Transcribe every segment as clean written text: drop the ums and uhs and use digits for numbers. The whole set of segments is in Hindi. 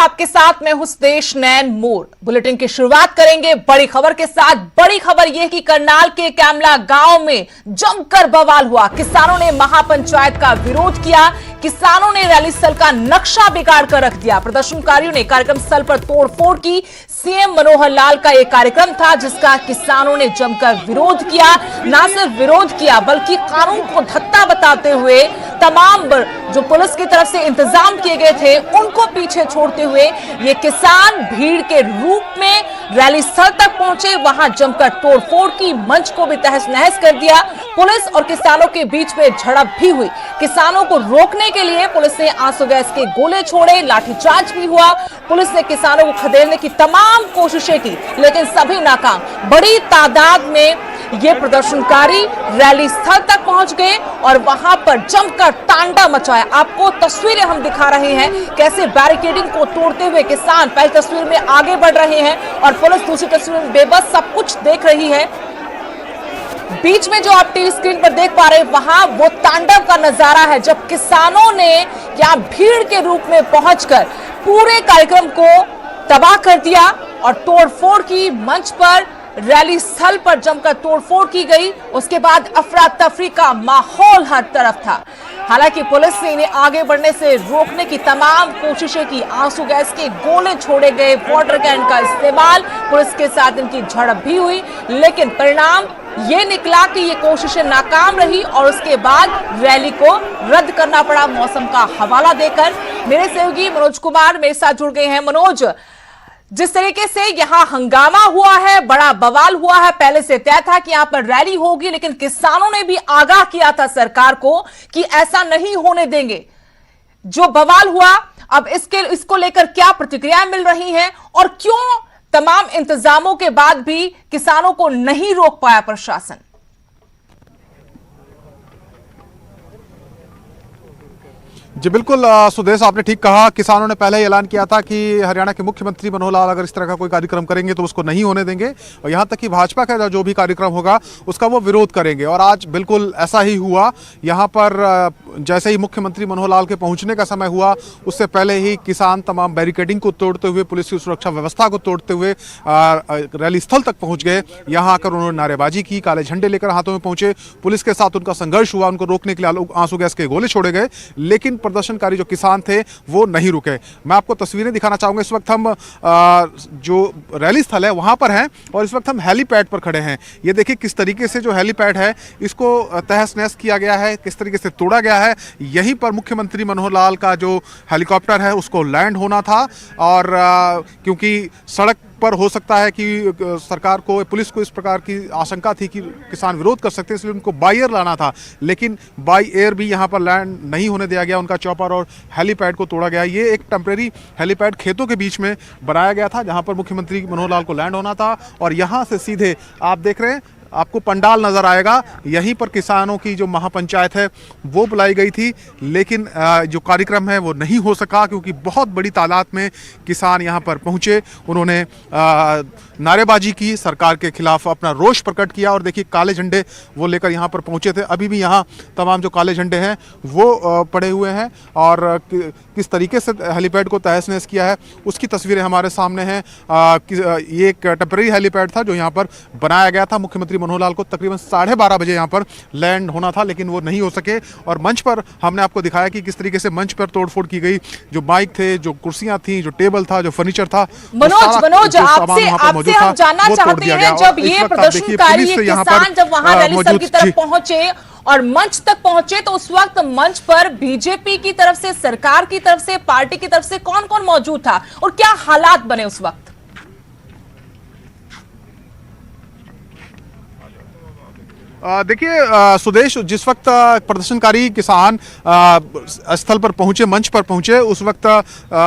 आपके साथ मैं हूं सुदेश नैन मोर। बुलेटिन की शुरुआत करेंगे बड़ी खबर के साथ। बड़ी खबर यह कि करनाल के कैमला गांव में जमकर बवाल हुआ। किसानों ने महापंचायत का विरोध किया। किसानों ने रैली स्थल का नक्शा बिगाड़ कर रख दिया। प्रदर्शनकारियों ने कार्यक्रम स्थल पर तोड़फोड़ की। सीएम मनोहर लाल का यह कार्यक्रम था जिसका किसानों ने जमकर विरोध किया। न सिर्फ विरोध किया बल्कि कानून को धत्ता बताते हुए तमाम जो पुलिस की तरफ से इंतजाम किए गए थे उनको पीछे छोड़ते हुए ये किसान भीड़ के रूप में रैली स्थल तक पहुंचे। वहां जमकर तोड़फोड़ की, मंच को भी तहस नहस कर दिया। पुलिस और किसानों के बीच में झड़प भी हुई। किसानों को रोकने के लिए पुलिस ने आंसू गैस के गोले छोड़े, लाठीचार्ज भी हुआ। पुलिस ने किसानों को खदेड़ने की तमाम कोशिशें की लेकिन सभी नाकाम। बड़ी तादाद में ये प्रदर्शनकारी रैली स्थल तक पहुंच गए और वहां पर जमकर तांडव मचाया। आपको तस्वीरें हम दिखा रहे हैं कैसे बैरिकेडिंग को तोड़ते हुए किसान पहली तस्वीर में आगे बढ़ रहे हैं और पुलिस दूसरी तस्वीर में बेबस सब कुछ देख रही है। बीच में जो आप टीवी स्क्रीन पर देख पा रहे हैं वहां वो तांडव का नजारा है जब किसानों ने यहां भीड़ के रूप में पहुंचकर पूरे कार्यक्रम को तबाह कर दिया और तोड़फोड़ की। मंच पर रैली स्थल पर जमकर तोड़फोड़ की गई। उसके बाद अफरा तफरी का माहौल हर तरफ था। हालांकि पुलिस ने इन्हें आगे बढ़ने से रोकने की तमाम कोशिशें की। आंसू गैस के गोले छोड़े गए, वाटर कैन का इस्तेमाल, पुलिस के साथ इनकी झड़प भी हुई लेकिन परिणाम ये निकला कि ये कोशिशें नाकाम रही और उसके बाद रैली को रद्द करना पड़ा मौसम का हवाला देकर। मेरे सहयोगी मनोज कुमार मेरे साथ जुड़ गए हैं। मनोज, जिस तरीके से यहां हंगामा हुआ है, बड़ा बवाल हुआ है, पहले से तय था कि यहां पर रैली होगी लेकिन किसानों ने भी आगाह किया था सरकार को कि ऐसा नहीं होने देंगे। जो बवाल हुआ अब इसको लेकर क्या प्रतिक्रियाएं मिल रही हैं और क्यों तमाम इंतजामों के बाद भी किसानों को नहीं रोक पाया प्रशासन? जी बिल्कुल सुदेश, आपने ठीक कहा। किसानों ने पहले ही ऐलान किया था कि हरियाणा के मुख्यमंत्री मनोहर लाल अगर इस तरह का कोई कार्यक्रम करेंगे तो उसको नहीं होने देंगे और यहाँ तक कि भाजपा का जो भी कार्यक्रम होगा उसका वो विरोध करेंगे और आज बिल्कुल ऐसा ही हुआ। यहाँ पर जैसे ही मुख्यमंत्री मनोहर लाल के पहुँचने का समय हुआ उससे पहले ही किसान तमाम बैरिकेडिंग को तोड़ते हुए, पुलिस की सुरक्षा व्यवस्था को तोड़ते हुए रैली स्थल तक पहुँच गए। यहाँ आकर उन्होंने नारेबाजी की, काले झंडे लेकर हाथों में पहुँचे। पुलिस के साथ उनका संघर्ष हुआ, उनको रोकने के लिए आंसू गैस के गोले छोड़े गए लेकिन प्रदर्शनकारी जो किसान थे वो नहीं रुके। मैं आपको तस्वीरें दिखाना चाहूंगा। इस वक्त हम जो रैली स्थल है वहां पर हैं और इस वक्त हम हेलीपैड पर खड़े हैं। ये देखिए किस तरीके से जो हेलीपैड है इसको तहस नहस किया गया है, किस तरीके से तोड़ा गया है। यहीं पर मुख्यमंत्री मनोहर लाल का जो हेलीकॉप्टर है उसको लैंड होना था और क्योंकि सड़क पर हो सकता है कि सरकार को, पुलिस को इस प्रकार की आशंका थी कि किसान विरोध कर सकते हैं इसलिए उनको बाई एयर लाना था लेकिन बाई एयर भी यहाँ पर लैंड नहीं होने दिया गया। उनका चॉपर और हेलीपैड को तोड़ा गया। ये एक टेम्परेरी हेलीपैड खेतों के बीच में बनाया गया था जहाँ पर मुख्यमंत्री मनोहर लाल को लैंड होना था और यहाँ से सीधे आप देख रहे हैं आपको पंडाल नजर आएगा। यहीं पर किसानों की जो महापंचायत है वो बुलाई गई थी लेकिन जो कार्यक्रम है वो नहीं हो सका क्योंकि बहुत बड़ी तादाद में किसान यहाँ पर पहुँचे। उन्होंने नारेबाजी की, सरकार के खिलाफ अपना रोष प्रकट किया और देखिए काले झंडे वो लेकर यहाँ पर पहुँचे थे। अभी भी यहाँ तमाम जो काले झंडे हैं वो पड़े हुए हैं और किस तरीके से हेलीपैड को तहस नहस किया है उसकी तस्वीरें हमारे सामने हैं। ये एक टेम्परेरी हेलीपैड था जो यहाँ पर बनाया गया था। मुख्यमंत्री मनोहर लाल को तकरीबन 12:30 बजे यहाँ पर लैंड होना था लेकिन वो नहीं हो सके और मंच पर हमने आपको दिखाया कि किस तरीके से मंच पर तोड़फोड़ की गई। जो माइक थे, जो कुर्सियां थी, जो टेबल था, जो फर्नीचर था। मनोज आपसे हम जानना चाहते हैं जब ये प्रदर्शनकारी किसान जब वहां रैली स्थल की तरफ पहुंचे और मंच तक पहुंचे तो उस वक्त मंच पर बीजेपी की तरफ से, सरकार की तरफ से, पार्टी की तरफ से कौन कौन मौजूद था और क्या हालात बने उस वक्त? देखिए सुदेश, जिस वक्त प्रदर्शनकारी किसान स्थल पर पहुंचे, मंच पर पहुंचे, उस वक्त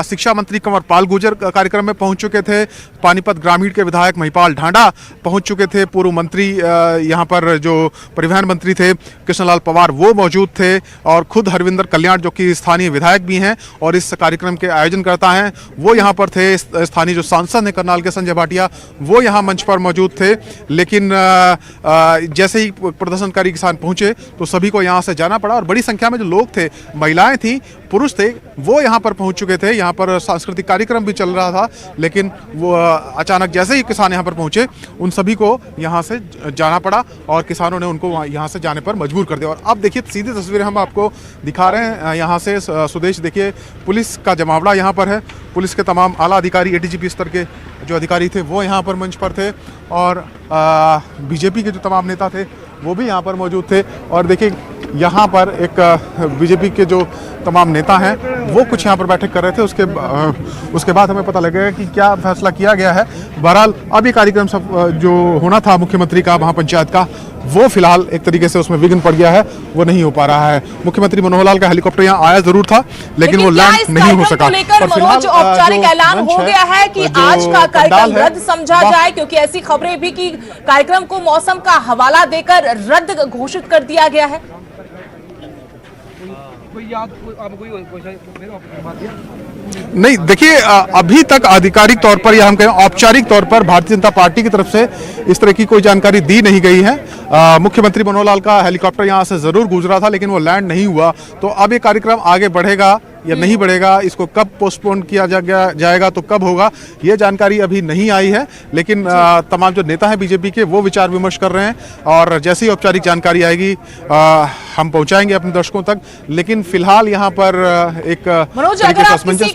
शिक्षा मंत्री कंवरपाल गुर्जर कार्यक्रम में पहुंच चुके थे। पानीपत ग्रामीण के विधायक महिपाल ढांडा पहुंच चुके थे। पूर्व मंत्री यहां पर जो परिवहन मंत्री थे कृष्णलाल पवार वो मौजूद थे और खुद हरविंदर कल्याण जो कि स्थानीय विधायक भी हैं और इस कार्यक्रम के आयोजनकर्ता हैं वो यहाँ पर थे। स्थानीय जो सांसद हैं करनाल के संजय भाटिया वो यहाँ मंच पर मौजूद थे लेकिन जैसे ही प्रदर्शनकारी किसान पहुंचे तो सभी को यहाँ से जाना पड़ा और बड़ी संख्या में जो लोग थे, महिलाएं थी, पुरुष थे, वो यहाँ पर पहुंच चुके थे। यहाँ पर सांस्कृतिक कार्यक्रम भी चल रहा था, लेकिन वो अचानक जैसे ही किसान यहाँ पर पहुंचे उन सभी को यहाँ से जाना पड़ा और किसानों ने उनको यहाँ से जाने पर मजबूर कर दिया। और अब देखिए सीधी तस्वीरें हम आपको दिखा रहे हैं यहाँ से सुदेश। देखिए पुलिस का जमावड़ा यहाँ पर है, पुलिस के तमाम आला अधिकारी, एडीजीपी स्तर के जो अधिकारी थे वो यहाँ पर मंच पर थे और बीजेपी के जो तमाम नेता थे वो भी यहाँ पर मौजूद थे। और देखिए यहाँ पर एक बीजेपी के जो तमाम नेता हैं वो कुछ यहाँ पर बैठक कर रहे थे। उसके बाद हमें पता लगेगा कि क्या फैसला किया गया है। बहरहाल अब ये कार्यक्रम सब जो होना था मुख्यमंत्री का महापंचायत का, वो फिलहाल एक तरीके से उसमें विघ्न पड़ गया है, वो नहीं हो पा रहा है। मुख्यमंत्री मनोहर लाल का हेलीकॉप्टर यहाँ आया जरूर था, लेकिन वो लैंड नहीं हो सका। मनोज, औपचारिक ऐलान हो गया है कि आज का कार्यक्रम रद्द समझा जाए, क्योंकि ऐसी खबरें भी कि कार्यक्रम को मौसम का हवाला देकर रद्द घोषित कर दिया गया है। नहीं, देखिए अभी तक आधिकारिक तौर पर या हम कहें औपचारिक तौर पर भारतीय जनता पार्टी की तरफ से इस तरह की कोई जानकारी दी नहीं गई है। मुख्यमंत्री मनोहर लाल का हेलीकॉप्टर यहां से जरूर गुजरा था, लेकिन वो लैंड नहीं हुआ। तो अब ये कार्यक्रम आगे बढ़ेगा या नहीं बढ़ेगा, इसको कब पोस्टपोन किया जाएगा तो कब होगा, ये जानकारी अभी नहीं आई है। लेकिन तमाम जो नेता हैं बीजेपी के वो विचार विमर्श कर रहे हैं और जैसी ही औपचारिक जानकारी आएगी हम पहुंचाएंगे अपने दर्शकों तक। लेकिन फिलहाल यहाँ पर एक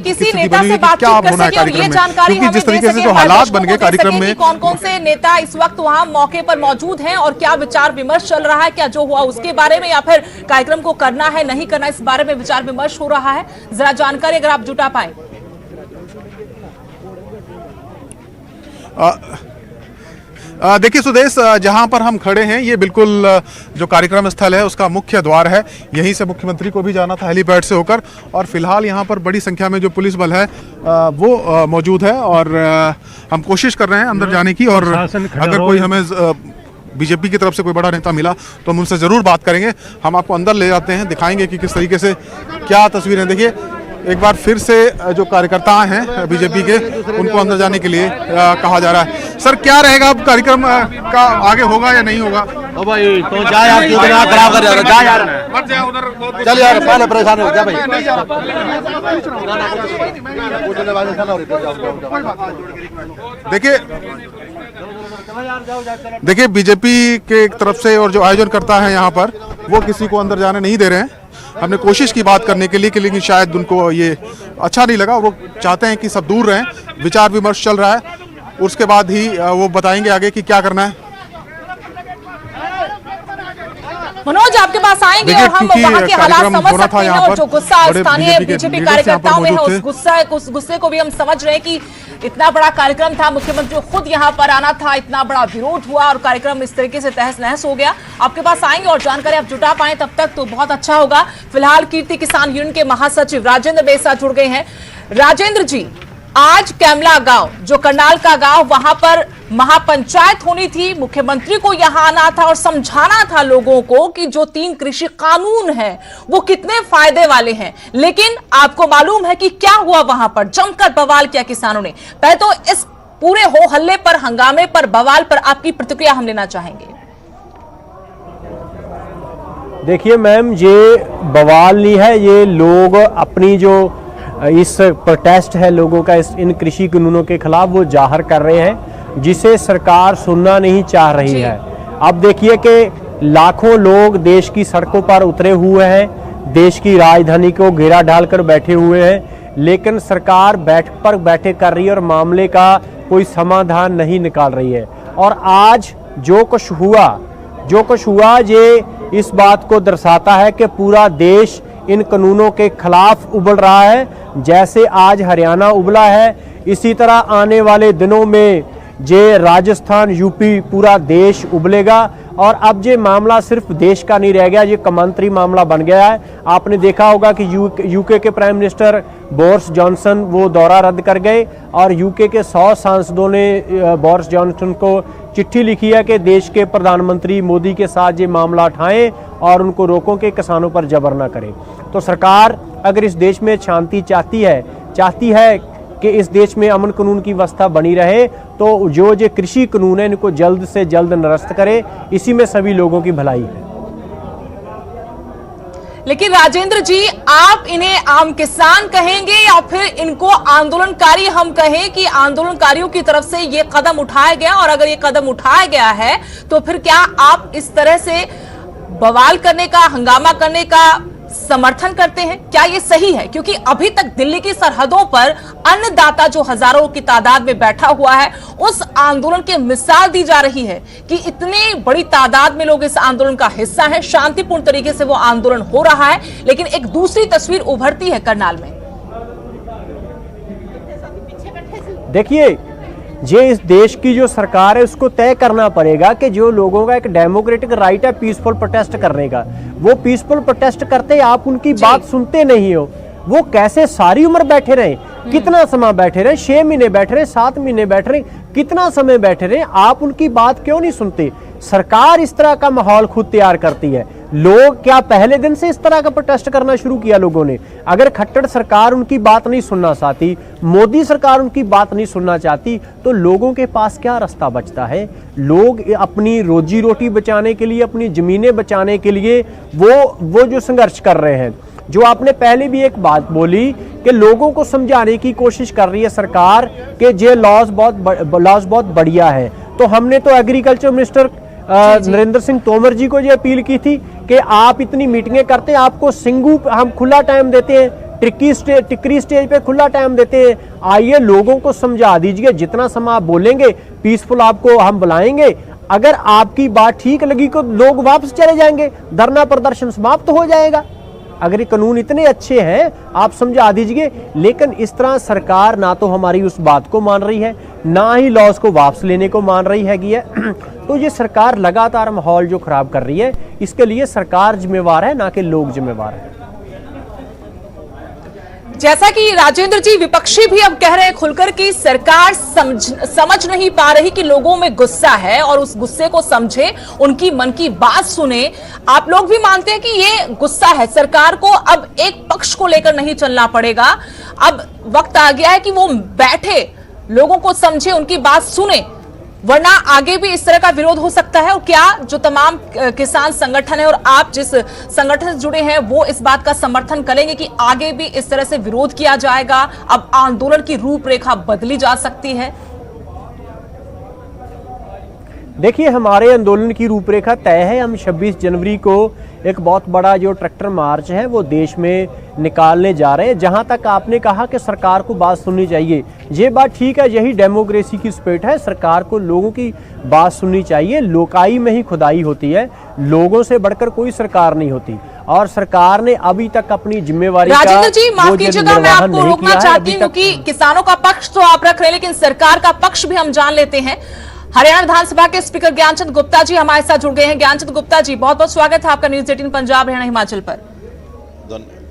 किसी नेता से बातचीत कर सके और ये जानकारी हमें जिस तरीके से जो हालात बन गए कार्यक्रम में, कौन कौन से नेता इस वक्त वहां मौके पर मौजूद हैं और क्या विचार विमर्श चल रहा है, क्या जो हुआ उसके बारे में या फिर कार्यक्रम को करना है नहीं करना, इस बारे में विचार विमर्श हो रहा है, जरा जानकारी अगर आप जुटा पाए। देखिए सुदेश, जहां पर हम खड़े हैं ये बिल्कुल जो कार्यक्रम स्थल है उसका मुख्य द्वार है। यहीं से मुख्यमंत्री को भी जाना था हेलीपैड से होकर, और फिलहाल यहां पर बड़ी संख्या में जो पुलिस बल है वो मौजूद है और हम कोशिश कर रहे हैं अंदर जाने की। और अगर कोई हमें बीजेपी की तरफ से कोई बड़ा नेता मिला तो हम उनसे जरूर बात करेंगे। हम आपको अंदर ले जाते हैं, दिखाएंगे कि किस तरीके से क्या तस्वीरें। देखिए एक बार फिर से जो कार्यकर्ता हैं बीजेपी के उनको अंदर जाने के लिए कहा जा रहा है। सर क्या रहेगा अब कार्यक्रम का आगे होगा या नहीं होगा? ओ भाई तो जा यार, क्यों दिमाग खराब कर रहा है? जा यार, मत जा उधर, चल यार, पहले परेशान हो जा भाई। देखिए बीजेपी के तरफ से और जो आयोजन करता है यहाँ पर वो किसी को अंदर जाने नहीं दे रहे हैं। हमने कोशिश की बात करने के लिए कि लेकिन शायद उनको ये अच्छा नहीं लगा। वो चाहते हैं कि सब दूर रहें, विचार विमर्श चल रहा है, उसके बाद ही वो बताएंगे आगे कि क्या करना है। मनोज आपके पास आएंगे और हम वहां के हालात समझ सकते हैं और जो गुस्सा स्थानीय बीजेपी कार्यकर्ताओं में है उस गुस्से को भी हम समझ रहे हैं कि इतना बड़ा कार्यक्रम था, मुख्यमंत्री खुद यहां पर आना था, इतना बड़ा विरोध हुआ और कार्यक्रम इस तरीके से तहस नहस हो गया। आपके पास आएंगे और जानकारी आप जुटा पाए तब तक तो बहुत अच्छा होगा। फिलहाल कीर्ति किसान यूनियन के महासचिव राजेंद्र बेसा जुड़ गए हैं। राजेंद्र जी, आज कैमला गांव जो करनाल का गांव, वहां पर महापंचायत होनी थी, मुख्यमंत्री को यहां आना था और समझाना था लोगों को कि जो 3 कृषि कानून हैं वो कितने फायदे वाले हैं। लेकिन आपको मालूम है कि क्या हुआ वहां पर, जमकर बवाल किया किसानों ने। पहले तो इस पूरे हो हल्ले पर, हंगामे पर, बवाल पर आपकी प्रतिक्रिया हम लेना चाहेंगे। देखिए मैम, ये बवाल नहीं है, ये लोग अपनी जो इस प्रोटेस्ट है लोगों का इन कृषि कानूनों के खिलाफ वो जाहिर कर रहे हैं, जिसे सरकार सुनना नहीं चाह रही है। अब देखिए कि लाखों लोग देश की सड़कों पर उतरे हुए हैं, देश की राजधानी को घेरा डालकर बैठे हुए हैं, लेकिन सरकार बैठक पर बैठे कर रही है और मामले का कोई समाधान नहीं निकाल रही है। और आज जो कुछ हुआ ये इस बात को दर्शाता है कि पूरा देश इन कानूनों के खिलाफ उबल रहा है। जैसे आज हरियाणा उबला है, इसी तरह आने वाले दिनों में जे राजस्थान, यूपी, पूरा देश उबलेगा। और अब ये मामला सिर्फ देश का नहीं रह गया, ये कौमांतरी मामला बन गया है। आपने देखा होगा कि यूके के प्राइम मिनिस्टर बोरिस जॉनसन वो दौरा रद्द कर गए और यूके के 100 सांसदों ने बोरिस जॉनसन को चिट्ठी लिखी है कि देश के प्रधानमंत्री मोदी के साथ ये मामला उठाएं और उनको रोकों कि किसानों पर जबर ना करें। तो सरकार अगर इस देश में शांति चाहती है कि इस देश में अमन कानून की व्यवस्था बनी रहे, तो जो कृषि कानून है इनको जल्द से जल्द निरस्त करे, इसी में सभी लोगों की भलाई है। लेकिन राजेंद्र जी, आप इन्हें आम किसान कहेंगे या फिर इनको आंदोलनकारी हम कहें कि आंदोलनकारियों की तरफ से ये कदम उठाया गया, और अगर ये कदम उठाया गया है तो फिर क्या आप इस तरह से बवाल करने का, हंगामा करने का समर्थन करते हैं? क्या ये सही है? क्योंकि अभी तक दिल्ली की सरहदों पर अन्नदाता जो हजारों की तादाद में बैठा हुआ है, उस आंदोलन की मिसाल दी जा रही है कि इतनी बड़ी तादाद में लोग इस आंदोलन का हिस्सा हैं, शांतिपूर्ण तरीके से वो आंदोलन हो रहा है। लेकिन एक दूसरी तस्वीर उभरती है करनाल में। देखिए, ये इस देश की जो सरकार है उसको तय करना पड़ेगा कि जो लोगों का एक डेमोक्रेटिक राइट है पीसफुल प्रोटेस्ट करने का, वो पीसफुल प्रोटेस्ट करते आप उनकी बात सुनते नहीं हो। वो कैसे सारी उम्र बैठे रहे, कितना समय बैठे रहे, 6 महीने बैठे रहे, 7 महीने बैठे रहे, कितना समय बैठे रहे, आप उनकी बात क्यों नहीं सुनते? सरकार इस तरह का माहौल खुद तैयार करती है। लोग क्या पहले दिन से इस तरह का प्रोटेस्ट करना शुरू किया लोगों ने? अगर खट्टर सरकार उनकी बात नहीं सुनना चाहती, मोदी सरकार उनकी बात नहीं सुनना चाहती, तो लोगों के पास क्या रास्ता बचता है? लोग अपनी रोजी रोटी बचाने के लिए, अपनी जमीनें बचाने के लिए वो जो संघर्ष कर रहे हैं। जो आपने पहले भी एक बात बोली कि लोगों को समझाने की कोशिश कर रही है सरकार कि ये लॉज बहुत बढ़िया है, तो हमने तो एग्रीकल्चर मिनिस्टर नरेंद्र सिंह तोमर जी को ये अपील की थी कि आप इतनी मीटिंगें करते हैं, आपको सिंगू हम खुला टाइम देते हैं, टिकरी स्टेज पे खुला टाइम देते हैं, आइए लोगों को समझा दीजिए, जितना समय आप बोलेंगे पीसफुल आपको हम बुलाएंगे, अगर आपकी बात ठीक लगी तो लोग वापस चले जाएंगे, धरना प्रदर्शन समाप्त हो जाएगा। अगर ये कानून इतने अच्छे हैं आप समझा दीजिए। लेकिन इस तरह सरकार ना तो हमारी उस बात को मान रही है, ना ही लॉज को वापस लेने को मान रही है। तो ये सरकार लगातार माहौल जो खराब कर रही है, इसके लिए सरकार जिम्मेवार है, ना कि लोग जिम्मेवार है। जैसा कि राजेंद्र जी, विपक्षी भी अब कह रहे हैं खुलकर कि सरकार समझ नहीं पा रही कि लोगों में गुस्सा है और उस गुस्से को समझे, उनकी मन की बात सुने। आप लोग भी मानते हैं कि ये गुस्सा है, सरकार को अब एक पक्ष को लेकर नहीं चलना पड़ेगा, अब वक्त आ गया है कि वो बैठे, लोगों को समझे, उनकी बात सुने, वरना आगे भी इस तरह का विरोध हो सकता है। और क्या जो तमाम किसान संगठन है और आप जिस संगठन से जुड़े हैं वो इस बात का समर्थन करेंगे कि आगे भी इस तरह से विरोध किया जाएगा, अब आंदोलन की रूपरेखा बदली जा सकती है? देखिए, हमारे आंदोलन की रूपरेखा तय है। हम 26 जनवरी को एक बहुत बड़ा जो ट्रैक्टर मार्च है वो देश में निकालने जा रहे हैं। जहां तक आपने कहा कि सरकार को बात सुननी चाहिए, ये बात ठीक है, यही डेमोक्रेसी की स्पिरिट है। सरकार को लोगों की बात सुननी चाहिए। लोकाई में ही खुदाई होती है, लोगों से बढ़कर कोई सरकार नहीं होती, और सरकार ने अभी तक अपनी जिम्मेवारी का राजेंद्र जी, माफ कीजिएगा, मैं आपको रोकना चाहती हूँ कि किसानों का पक्ष तो आप रख रहे हैं, लेकिन सरकार का पक्ष भी हम जान लेते हैं। हरियाणा विधानसभा के स्पीकर ज्ञानचंद गुप्ता जी हमारे साथ जुड़ गए हैं। ज्ञानचंद गुप्ता जी, बहुत बहुत स्वागत है आपका न्यूज़ 18 पंजाब हरियाणा हिमाचल पर।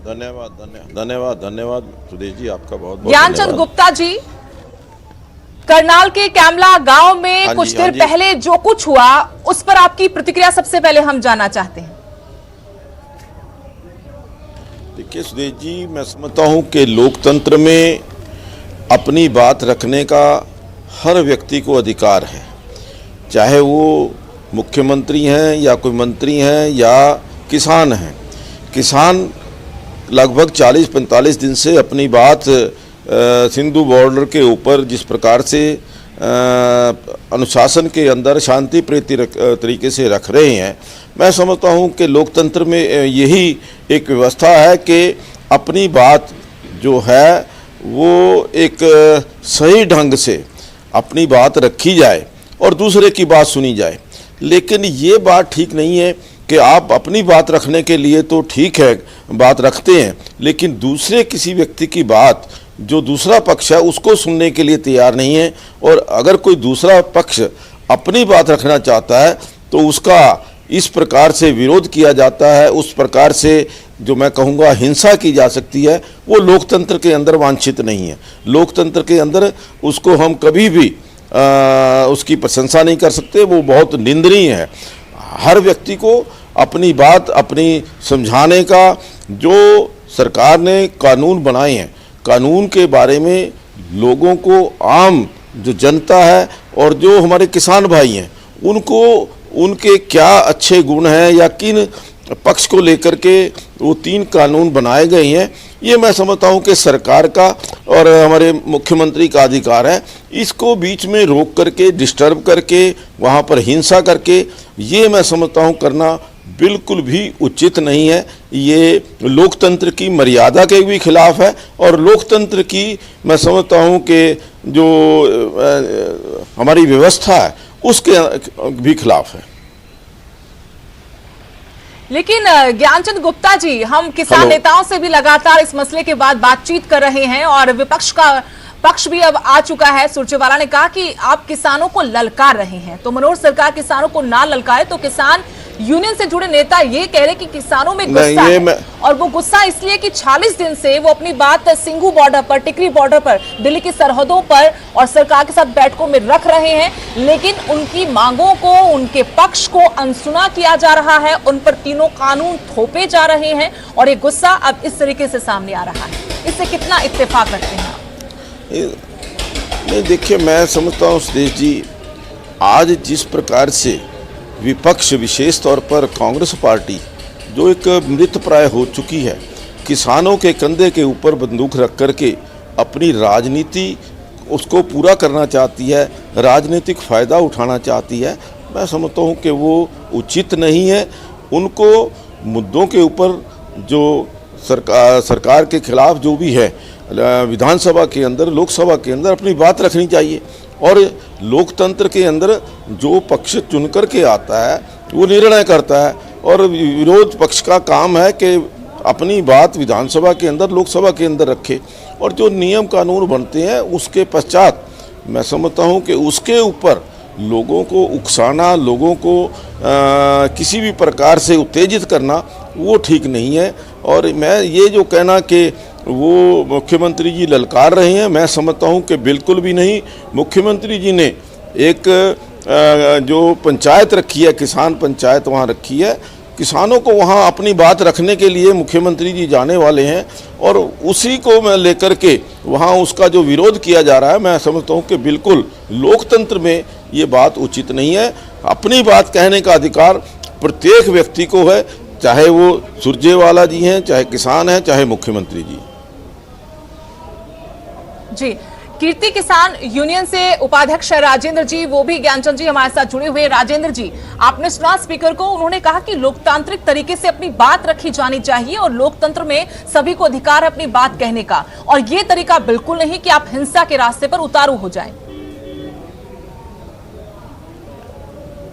धन्यवाद सुदेश जी, आपका बहुत बहुत ज्ञानचंद गुप्ता जी, करनाल के कैमला गांव में कुछ देर पहले जो कुछ हुआ उस पर आपकी प्रतिक्रिया सबसे पहले हम जानना चाहते हैं। देखिए सुदेश जी, मैं समझता हूं कि लोकतंत्र में अपनी बात रखने का हर व्यक्ति को अधिकार है, चाहे वो मुख्यमंत्री हैं या कोई मंत्री हैं या किसान हैं। किसान लगभग 40-45 दिन से अपनी बात सिंधु बॉर्डर के ऊपर जिस प्रकार से अनुशासन के अंदर शांति प्रिय तरीके से रख रहे हैं, मैं समझता हूं कि लोकतंत्र में यही एक व्यवस्था है कि अपनी बात जो है वो एक सही ढंग से अपनी बात रखी जाए और दूसरे की बात सुनी जाए। लेकिन ये बात ठीक नहीं है कि आप अपनी बात रखने के लिए तो ठीक है, बात रखते हैं, लेकिन दूसरे किसी व्यक्ति की बात, जो दूसरा पक्ष है, उसको सुनने के लिए तैयार नहीं है। और अगर कोई दूसरा पक्ष अपनी बात रखना चाहता है तो उसका इस प्रकार से विरोध किया जाता है, उस प्रकार से जो मैं कहूँगा हिंसा की जा सकती है, वो लोकतंत्र के अंदर वांछित नहीं है। लोकतंत्र के अंदर उसको हम कभी भी उसकी प्रशंसा नहीं कर सकते, वो बहुत निंदनीय है। हर व्यक्ति को अपनी बात अपनी समझाने का, जो सरकार ने कानून बनाए हैं, कानून के बारे में लोगों को, आम जो जनता है और जो हमारे किसान भाई हैं, उनको उनके क्या अच्छे गुण हैं या किन पक्ष को लेकर के वो 3 कानून बनाए गए हैं, ये मैं समझता हूँ कि सरकार का और हमारे मुख्यमंत्री का अधिकार है। इसको बीच में रोक करके, डिस्टर्ब करके, वहाँ पर हिंसा करके, ये मैं समझता हूँ करना बिल्कुल भी उचित नहीं है। ये लोकतंत्र की मर्यादा के भी खिलाफ है और लोकतंत्र की मैं समझता हूँ कि जो हमारी व्यवस्था है उसके भी खिलाफ है। लेकिन ज्ञानचंद गुप्ता जी, हम किसान नेताओं से भी लगातार इस मसले के बाद बातचीत कर रहे हैं और विपक्ष का पक्ष भी अब आ चुका है। सुरजेवाला ने कहा कि आप किसानों को ललकार रहे हैं, तो मनोहर सरकार किसानों को ना ललकारे। तो किसान यूनियन से जुड़े नेता ये कह रहे कि किसानों में गुस्सा है, और वो गुस्सा इसलिए कि 40 दिन से वो अपनी बात सिंघू बॉर्डर पर, टिकरी बॉर्डर पर, दिल्ली की सरहदों पर और सरकार के साथ बैठकों में रख रहे हैं, लेकिन उनकी मांगों को, उनके पक्ष को अनसुना किया जा रहा है, उन पर तीनों कानून थोपे जा रहे हैं और ये गुस्सा अब इस तरीके से सामने आ रहा है। इससे कितना इत्तेफाक रखते हैं आप? नहीं, देखिए, मैं समझता हूँ सुदेश जी, आज जिस प्रकार से विपक्ष, विशेष तौर पर कांग्रेस पार्टी जो एक मृत प्राय हो चुकी है, किसानों के कंधे के ऊपर बंदूक रख करके अपनी राजनीति उसको पूरा करना चाहती है, राजनीतिक फ़ायदा उठाना चाहती है, मैं समझता हूँ कि वो उचित नहीं है। उनको मुद्दों के ऊपर जो सरकार के खिलाफ जो भी है विधानसभा के अंदर, लोकसभा के अंदर अपनी बात रखनी चाहिए और लोकतंत्र के अंदर जो पक्ष चुन कर के आता है वो निर्णय करता है और विरोध पक्ष का काम है कि अपनी बात विधानसभा के अंदर, लोकसभा के अंदर रखे और जो नियम कानून बनते हैं उसके पश्चात मैं समझता हूँ कि उसके ऊपर लोगों को उकसाना, लोगों को किसी भी प्रकार से उत्तेजित करना वो ठीक नहीं है। और मैं ये जो कहना कि वो मुख्यमंत्री जी ललकार रहे हैं, मैं समझता हूँ कि बिल्कुल भी नहीं। मुख्यमंत्री जी ने एक जो पंचायत रखी है, किसान पंचायत वहाँ रखी है, किसानों को वहाँ अपनी बात रखने के लिए मुख्यमंत्री जी जाने वाले हैं और उसी को मैं लेकर के वहाँ उसका जो विरोध किया जा रहा है, मैं समझता हूँ कि बिल्कुल लोकतंत्र में ये बात उचित नहीं है। अपनी बात कहने का अधिकार प्रत्येक व्यक्ति को है, चाहे वो सुरजेवाला जी हैं, चाहे किसान हैं, चाहे मुख्यमंत्री जी। जी, कीर्ति किसान यूनियन से उपाध्यक्ष राजेंद्र जी, वो भी ज्ञानचंद जी हमारे साथ जुड़े हुए। राजेंद्र जी, आपने सुना स्पीकर को, उन्होंने कहा कि लोकतांत्रिक तरीके से अपनी बात रखी जानी चाहिए और लोकतंत्र में सभी को अधिकार है अपनी बात कहने का, और ये तरीका बिल्कुल नहीं कि आप हिंसा के रास्ते पर उतारू हो जाएं।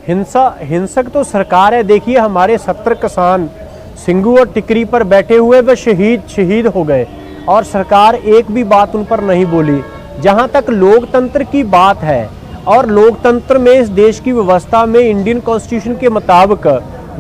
हिंसक तो सरकार है। देखिए, हमारे 70 किसान सिंघू और टिकरी पर बैठे हुए वे शहीद हो गए और सरकार एक भी बात उन पर नहीं बोली। जहां तक लोकतंत्र की बात है, और लोकतंत्र में इस देश की व्यवस्था में इंडियन कॉन्स्टिट्यूशन के मुताबिक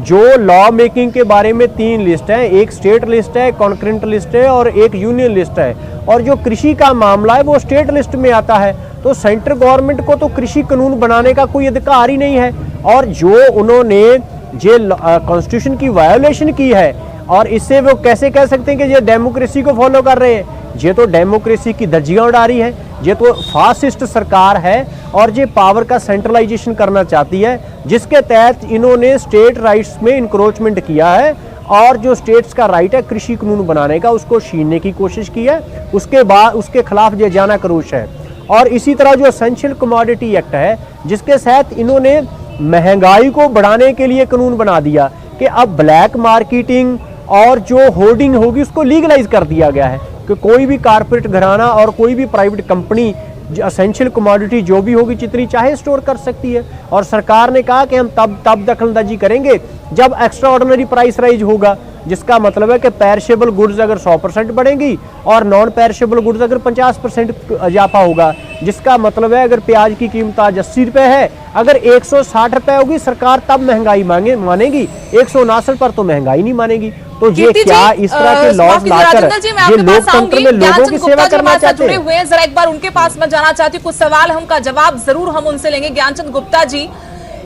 जो लॉ मेकिंग के बारे में 3 लिस्ट है, एक स्टेट लिस्ट है, कॉन्करेंट लिस्ट है और एक यूनियन लिस्ट है, और जो कृषि का मामला है वो स्टेट लिस्ट में आता है। तो सेंट्रल गवर्नमेंट को तो कृषि कानून बनाने का कोई अधिकार ही नहीं है, और जो उन्होंने ये कॉन्स्टिट्यूशन की वायोलेशन की है, और इससे वो कैसे कह सकते हैं कि ये डेमोक्रेसी को फॉलो कर रहे हैं? ये तो डेमोक्रेसी की धज्जियां उड़ा रही है, ये तो फासिस्ट सरकार है और ये पावर का सेंट्रलाइजेशन करना चाहती है, जिसके तहत इन्होंने स्टेट राइट्स में इंक्रोचमेंट किया है और जो स्टेट्स का राइट है कृषि कानून बनाने का, उसको छीनने की कोशिश की है। उसके बाद उसके खिलाफ ये जाना करूश है। और इसी तरह जो एसेंशियल कमोडिटी एक्ट है, जिसके तहत इन्होंने महंगाई को बढ़ाने के लिए कानून बना दिया कि अब ब्लैक मार्केटिंग और जो होर्डिंग होगी उसको लीगलाइज कर दिया गया है कि कोई भी कारपोरेट घराना और कोई भी प्राइवेट कंपनी एसेंशियल कमोडिटी जो भी होगी जितनी चाहे स्टोर कर सकती है। और सरकार ने कहा कि हम तब दखलंदाजी करेंगे जब एक्स्ट्रा ऑर्डिनरी प्राइस राइज होगा, जिसका मतलब है कि पेरिशेबल गुड्स अगर 100% बढ़ेंगी और नॉन पेरिशेबल गुड्स अगर 50% इजाफा होगा, जिसका मतलब है अगर प्याज की कीमत आज 80 रुपये है, अगर 160 रुपये होगी सरकार तब महंगाई मानेगी, 159 पर तो महंगाई नहीं मानेगी। तो ये क्या इस तरह के लॉज लाकर ये लोकतंत्र में लोगों की सेवा करना चाहते हैं? जरा एक बार उनके पास मैं जाना चाहती हूँ, कुछ सवाल हमका जवाब जरूर हम उनसे लेंगे। ज्ञानचंद गुप्ता जी,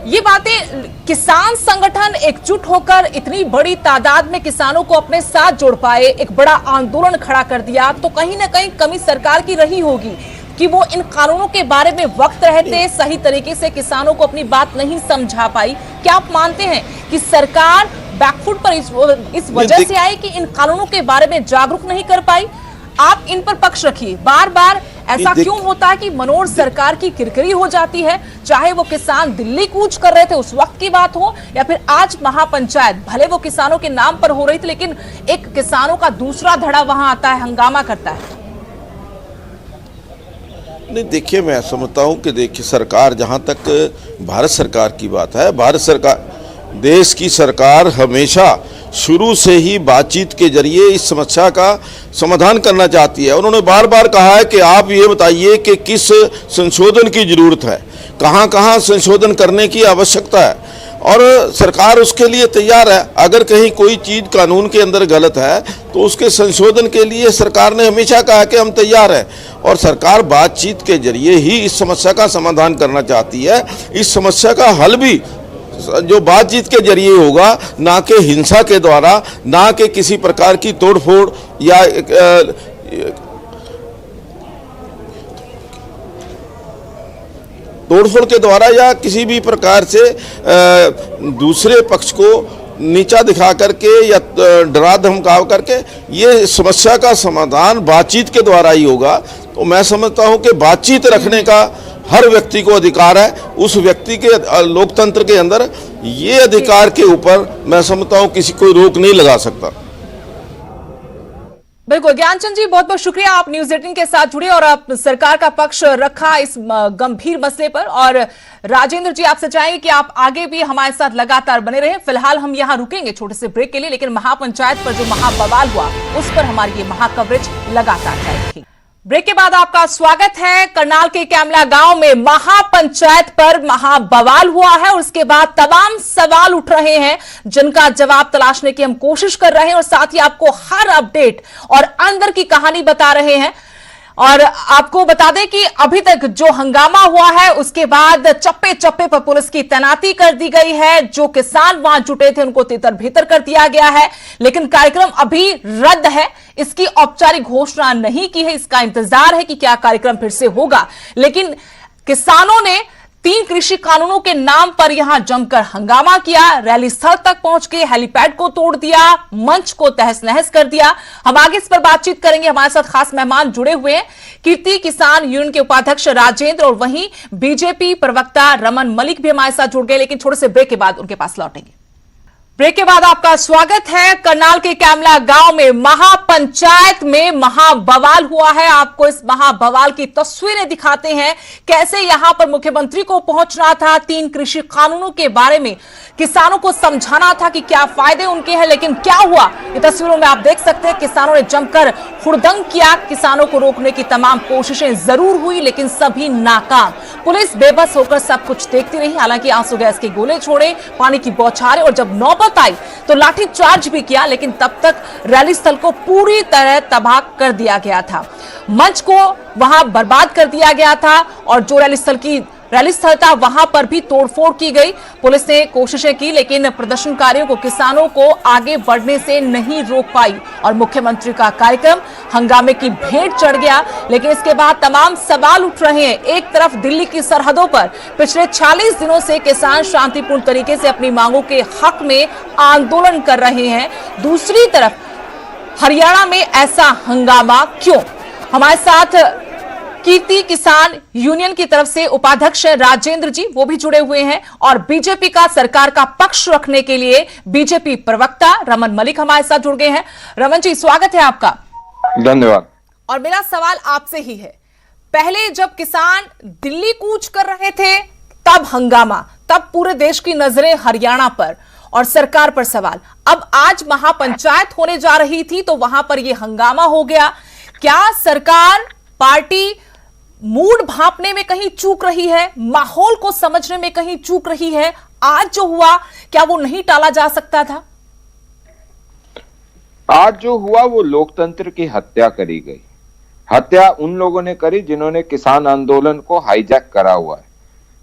ये बातें किसान संगठन एकजुट होकर इतनी बड़ी तादाद में किसानों को अपने साथ जोड़ पाए, एक बड़ा आंदोलन खड़ा कर दिया, तो कहीं ना कहीं कमी सरकार की रही होगी कि वो इन कानूनों के बारे में वक्त रहते सही तरीके से किसानों को अपनी बात नहीं समझा पाई। क्या आप मानते हैं कि सरकार बैकफुट पर इस वजह से आई कि इन कानूनों के बारे में जागरूक नहीं कर पाई? आप इन पर पक्ष रखिए। बार बार ऐसा क्यों होता है कि मनोज सरकार की किरकिरी हो जाती है, चाहे वो किसान दिल्ली कूच कर रहे थे उस वक्त की बात हो या फिर आज महापंचायत, भले वो किसानों के नाम पर हो रही थी लेकिन एक किसानों का दूसरा धड़ा वहां आता है, हंगामा करता है। नहीं, देखिए, मैं समझता हूं कि देखिए, सरकार, जहां तक भारत सरकार की बात है, भारत सरकार, देश की सरकार हमेशा शुरू से ही बातचीत के जरिए इस समस्या का समाधान करना चाहती है। उन्होंने बार बार कहा है कि आप ये बताइए कि किस संशोधन की जरूरत है, कहां कहां संशोधन करने की आवश्यकता है, और सरकार उसके लिए तैयार है। अगर कहीं कोई चीज़ कानून के अंदर गलत है तो उसके संशोधन के लिए सरकार ने हमेशा कहा कि हम तैयार हैं, और सरकार बातचीत के जरिए ही इस समस्या का समाधान करना चाहती है। इस समस्या का हल भी जो बातचीत के जरिए होगा, ना कि हिंसा के द्वारा, ना कि किसी प्रकार की तोड़फोड़ या तोड़फोड़ के द्वारा या किसी भी प्रकार से दूसरे पक्ष को नीचा दिखा करके या डरा धमकाव करके ये समस्या का समाधान बातचीत के द्वारा ही होगा। तो मैं समझता हूं कि बातचीत रखने का हर व्यक्ति को अधिकार है। उस व्यक्ति के लोकतंत्र के अंदर ये अधिकार के ऊपर मैं समझता हूं किसी कोई रोक नहीं लगा सकता। बिल्कुल, ज्ञानचंद जी, बहुत बहुत शुक्रिया, आप न्यूज़ 18 के साथ जुड़े और आप सरकार का पक्ष रखा इस गंभीर मसले पर। और राजेंद्र जी, आपसे चाहेंगे कि आप आगे भी हमारे साथ लगातार बने रहें। फिलहाल हम यहां रुकेंगे छोटे से ब्रेक के लिए, लेकिन महापंचायत पर जो महाबवाल हुआ उस पर हमारी ये महाकवरेज लगातार जारी रहेगी। ब्रेक के बाद आपका स्वागत है। करनाल के कैमला गांव में महापंचायत पर महाबवाल हुआ है और उसके बाद तमाम सवाल उठ रहे हैं जिनका जवाब तलाशने की हम कोशिश कर रहे हैं और साथ ही आपको हर अपडेट और अंदर की कहानी बता रहे हैं। और आपको बता दें कि अभी तक जो हंगामा हुआ है उसके बाद चप्पे चप्पे पर पुलिस की तैनाती कर दी गई है। जो किसान वहां जुटे थे उनको तितर भीतर कर दिया गया है, लेकिन कार्यक्रम अभी रद्द है। इसकी औपचारिक घोषणा नहीं की है, इसका इंतजार है कि क्या कार्यक्रम फिर से होगा। लेकिन किसानों ने 3 कृषि कानूनों के नाम पर यहां जमकर हंगामा किया, रैली स्थल तक पहुंच के हेलीपैड को तोड़ दिया, मंच को तहस नहस कर दिया। हम आगे इस पर बातचीत करेंगे। हमारे साथ खास मेहमान जुड़े हुए हैं, कीर्ति किसान यूनियन के उपाध्यक्ष राजेंद्र और वहीं बीजेपी प्रवक्ता रमन मलिक भी हमारे साथ जुड़ गए, लेकिन थोड़े से ब्रेक के बाद उनके पास लौटेंगे। ब्रेक के बाद आपका स्वागत है। करनाल के कैमला गांव में महापंचायत में महाबवाल हुआ है। आपको इस महाबवाल की तस्वीरें दिखाते हैं, कैसे यहां पर मुख्यमंत्री को पहुंचना था, 3 कृषि कानूनों के बारे में किसानों को समझाना था कि क्या फायदे उनके हैं, लेकिन क्या हुआ ये तस्वीरों में आप देख सकते हैं। किसानों ने जमकर हुड़दंग किया, किसानों को रोकने की तमाम कोशिशें जरूर हुई लेकिन सभी नाकाम। पुलिस बेबस होकर सब कुछ देखती रही, हालांकि आंसू गैस के गोले छोड़े, पानी की बौछारें और जब नौबत आई तो लाठी चार्ज भी किया, लेकिन तब तक रैली स्थल को पूरी तरह तबाह कर दिया गया था। मंच को वहां बर्बाद कर दिया गया था और जो रैली स्थल था वहां पर भी तोड़फोड़ की गई। पुलिस ने कोशिशें की लेकिन प्रदर्शनकारियों को, किसानों को आगे बढ़ने से नहीं रोक पाई और मुख्यमंत्री का कार्यक्रम हंगामे की भेंट चढ़ गया। लेकिन इसके बाद तमाम सवाल उठ रहे हैं। एक तरफ दिल्ली की सरहदों पर पिछले 40 दिनों से किसान शांतिपूर्ण तरीके से अपनी मांगों के हक में आंदोलन कर रहे हैं, दूसरी तरफ हरियाणा में ऐसा हंगामा क्यों? हमारे साथ कीर्ति किसान यूनियन की तरफ से उपाध्यक्ष राजेंद्र जी, वो भी जुड़े हुए हैं, और बीजेपी का सरकार का पक्ष रखने के लिए बीजेपी प्रवक्ता रमन मलिक हमारे साथ जुड़ गए हैं। रमन जी, स्वागत है आपका। धन्यवाद। और मेरा सवाल आपसे ही है, पहले जब किसान दिल्ली कूच कर रहे थे तब हंगामा, तब पूरे देश की नजरें हरियाणा पर और सरकार पर सवाल, अब आज महापंचायत होने जा रही थी तो वहां पर यह हंगामा हो गया। क्या सरकार, पार्टी मूड भांपने में कहीं चूक रही है, माहौल को समझने में कहीं चूक रही है? आज जो हुआ क्या वो नहीं टाला जा सकता था? आज जो हुआ वो लोकतंत्र की हत्या करी गई। हत्या उन लोगों ने करी जिन्होंने किसान आंदोलन को हाईजैक करा हुआ है।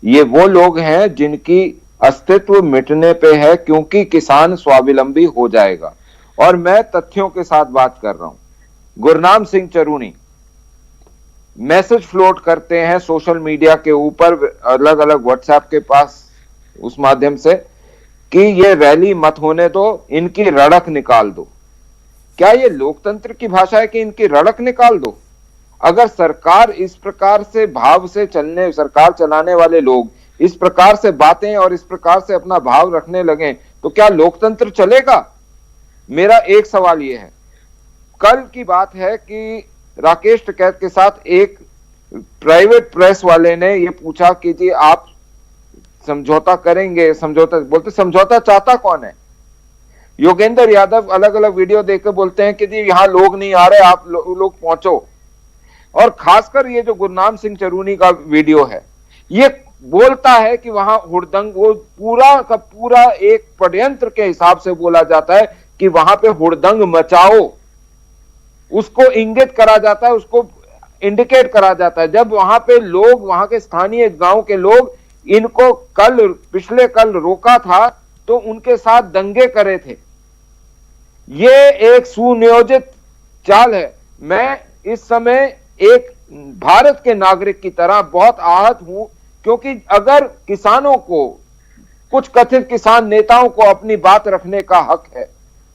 ये वो लोग हैं जिनकी अस्तित्व मिटने पे है, क्योंकि किसान स्वावलंबी हो जाएगा। और मैं तथ्यों के साथ बात कर रहा हूं। गुरनाम सिंह चरूनी मैसेज फ्लोट करते हैं सोशल मीडिया के ऊपर, अलग अलग व्हाट्सएप के पास, उस माध्यम से कि ये रैली मत होने दो, इनकी रड़क निकाल दो। क्या ये लोकतंत्र की भाषा है कि इनकी रड़क निकाल दो? अगर सरकार इस प्रकार से भाव से चलने, सरकार चलाने वाले लोग इस प्रकार से बातें और इस प्रकार से अपना भाव रखने लगे, तो क्या लोकतंत्र चलेगा? मेरा एक सवाल यह है, कल की बात है कि राकेश टिकैत के साथ एक प्राइवेट प्रेस वाले ने यह पूछा कि जी आप समझौता करेंगे, समझौता बोलते, समझौता चाहता कौन है? योगेंद्र यादव अलग अलग वीडियो देखकर बोलते हैं कि जी यहां लोग नहीं आ रहे, आप लोग पहुंचो। और खासकर ये जो गुरनाम सिंह चरूनी का वीडियो है, ये बोलता है कि वहां हुड़दंग, वो पूरा का पूरा एक षड्यंत्र के हिसाब से बोला जाता है कि वहां पे हुड़दंग मचाओ, उसको इंगित करा जाता है, उसको इंडिकेट करा जाता है। जब वहां पे लोग, वहां के स्थानीय गांव के लोग इनको पिछले कल रोका था, तो उनके साथ दंगे करे थे। ये एक सुनियोजित चाल है। मैं इस समय एक भारत के नागरिक की तरह बहुत आहत हूं, क्योंकि अगर किसानों को, कुछ कथित किसान नेताओं को अपनी बात रखने का हक है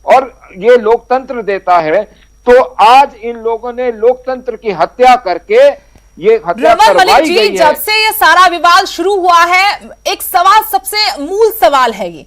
और ये लोकतंत्र देता है, तो आज इन लोगों ने लोकतंत्र की हत्या करके ये हत्या करवाई गई है। जब से ये सारा विवाद शुरू हुआ है, एक सवाल, सबसे मूल सवाल है ये,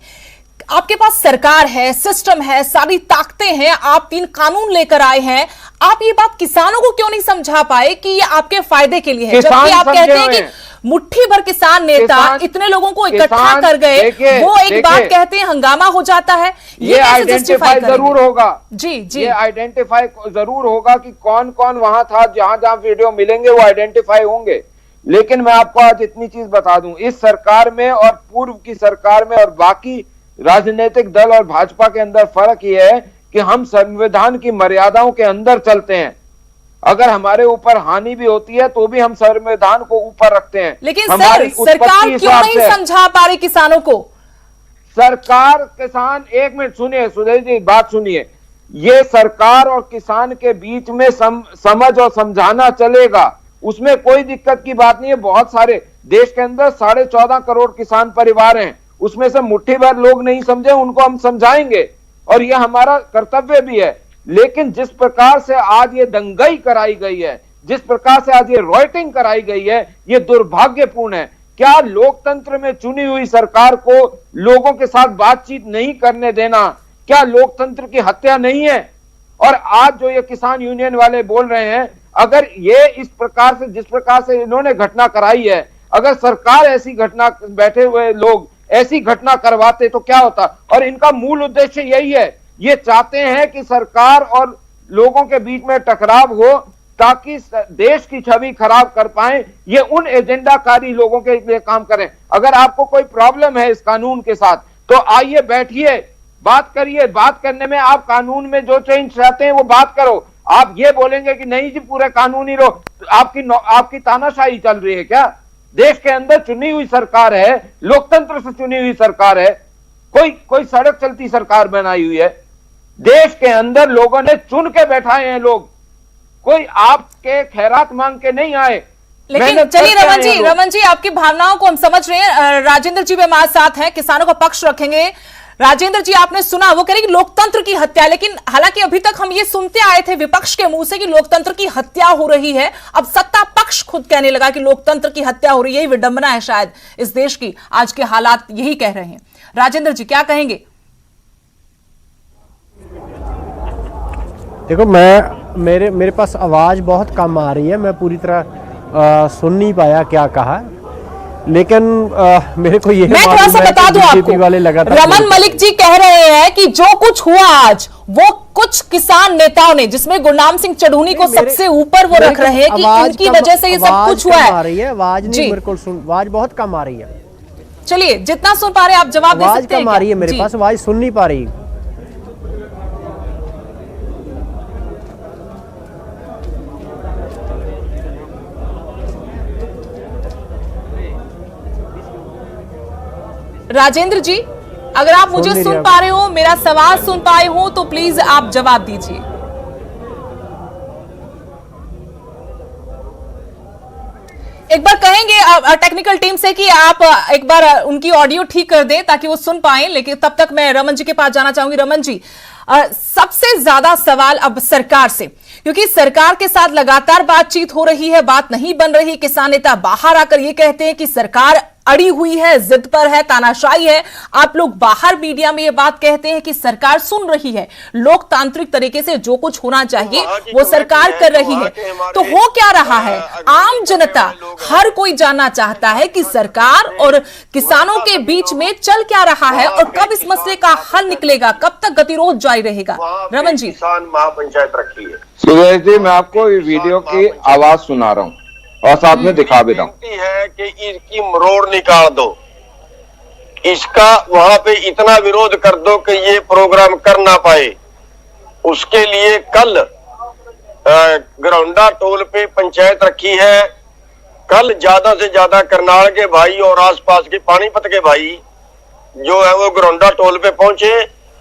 आपके पास सरकार है, सिस्टम है, सारी ताकतें हैं, आप 3 कानून लेकर आए हैं, आप ये बात किसानों को क्यों नहीं समझा पाए कि ये आपके फायदे के लिए है? जबकि आप कहते हैं कि मुट्ठी भर किसान नेता इतने लोगों को इकट्ठा कर गए, वो एक बात कहते हैं, हंगामा हो जाता है। ये आइडेंटिफाई जरूर होगा, जी जी, ये आइडेंटिफाई जरूर होगा कि कौन कौन वहां था। जहां जहां वीडियो मिलेंगे वो आइडेंटिफाई होंगे। लेकिन मैं आपको आज इतनी चीज बता दूं, इस सरकार में और पूर्व की सरकार में और बाकी राजनीतिक दल और भाजपा के अंदर फर्क यह है कि हम संविधान की मर्यादाओं के अंदर चलते हैं। अगर हमारे ऊपर हानि भी होती है तो भी हम संविधान को ऊपर रखते हैं। लेकिन सर, सरकार क्यों नहीं समझा पा रही किसानों को? सरकार, किसान, एक मिनट सुनिए सुधीर जी, बात सुनिए। ये सरकार और किसान के बीच में समझ और समझाना चलेगा, उसमें कोई दिक्कत की बात नहीं है। बहुत सारे देश के अंदर 14.5 करोड़ किसान परिवार हैं, उसमें से मुट्ठी भर लोग नहीं समझे, उनको हम समझाएंगे और यह हमारा कर्तव्य भी है। लेकिन जिस प्रकार से आज ये दंगई कराई गई है, जिस प्रकार से आज ये रॉयटिंग कराई गई है, ये दुर्भाग्यपूर्ण है। क्या लोकतंत्र में चुनी हुई सरकार को लोगों के साथ बातचीत नहीं करने देना, क्या लोकतंत्र की हत्या नहीं है? और आज जो ये किसान यूनियन वाले बोल रहे हैं, अगर ये इस प्रकार से, जिस प्रकार से इन्होंने घटना कराई है, अगर सरकार ऐसी घटना, बैठे हुए लोग ऐसी घटना करवाते तो क्या होता? और इनका मूल उद्देश्य यही है, ये चाहते हैं कि सरकार और लोगों के बीच में टकराव हो ताकि देश की छवि खराब कर पाए। ये उन एजेंडाकारी लोगों के लिए काम करें। अगर आपको कोई प्रॉब्लम है इस कानून के साथ तो आइए, बैठिए, बात करिए। बात करने में आप कानून में जो चेंज चाहते हैं वो बात करो। आप ये बोलेंगे कि नहीं जी पूरे कानूनी लो, आपकी तानाशाही चल रही है क्या? देश के अंदर चुनी हुई सरकार है, लोकतंत्र से चुनी हुई सरकार है, कोई सड़क चलती सरकार बनाई हुई है। देश के अंदर लोगों ने चुन के बैठाए हैं लोग, कोई आपके खैरात मांग के नहीं आए। लेकिन चलिए रमन जी, आपकी भावनाओं को हम समझ रहे हैं। राजेंद्र जी भी हमारे साथ हैं, किसानों का पक्ष रखेंगे। राजेंद्र जी, आपने सुना, वो कह रहे कि लोकतंत्र की हत्या, लेकिन हालांकि अभी तक हम ये सुनते आए थे विपक्ष के मुंह से कि लोकतंत्र की हत्या हो रही है। अब सत्ता पक्ष खुद कहने लगा कि लोकतंत्र की हत्या हो रही है। यही विडंबना है शायद इस देश की, आज के हालात यही कह रहे हैं। राजेंद्र जी क्या कहेंगे? देखो, मेरे पास आवाज़ बहुत कम आ रही है, मैं पूरी तरह सुन नहीं पाया क्या कहा, लेकिन मेरे को ये मैं थोड़ा सा बता दूं आपको, रमन मलिक जी कह रहे हैं कि जो कुछ हुआ आज, वो कुछ किसान नेताओं ने, जिसमें गुरनाम सिंह चढ़ूनी को सबसे ऊपर वो रख रहे हैं कि इनकी वजह से ये सब कुछ हुआ है। आवाज नहीं, मेरे को आवाज बहुत कम आ रही है। चलिए, जितना सुन पा रहे हैं आप जवाब दे सकते हैं। आवाज कम आ रही है मेरे पास, आवाज सुन नहीं पा रही। राजेंद्र जी, अगर आप मुझे सुन पा रहे हो, मेरा सवाल सुन पाए हो, तो प्लीज आप जवाब दीजिए। एक बार कहेंगे टेक्निकल टीम से कि आप एक बार उनकी ऑडियो ठीक कर दें ताकि वो सुन पाए, लेकिन तब तक मैं रमन जी के पास जाना चाहूंगी। रमन जी, सबसे ज्यादा सवाल अब सरकार से, क्योंकि सरकार के साथ लगातार बातचीत हो रही है, बात नहीं बन रही। किसान नेता बाहर आकर ये कहते हैं कि सरकार अड़ी हुई है, जिद पर है, तानाशाही है। आप लोग बाहर मीडिया में ये बात कहते हैं कि सरकार सुन रही है, लोकतांत्रिक तरीके से जो कुछ होना चाहिए वो सरकार कर रही है। तो हो क्या रहा है? आम जनता, हर कोई जानना चाहता है कि सरकार और किसानों के बीच में चल क्या रहा है और कब इस मसले का हल निकलेगा, कब तक गतिरोध जारी रहेगा। रमन जी, किसान महापंचायत रखी है। सुरेश जी, मैं आपको ये वीडियो की आवाज सुना रहा हूँ और साथ में दिखा भी रहा हूँ। है कि इसकी मरोड़ निकाल दो, इसका वहां पे इतना विरोध कर दो कि ये प्रोग्राम कर ना पाए। उसके लिए कल ग्राउंडा टोल पे पंचायत रखी है। कल ज्यादा से ज्यादा करनाल के भाई और आसपास के पानीपत के भाई जो है वो ग्राउंडा टोल पे पहुंचे,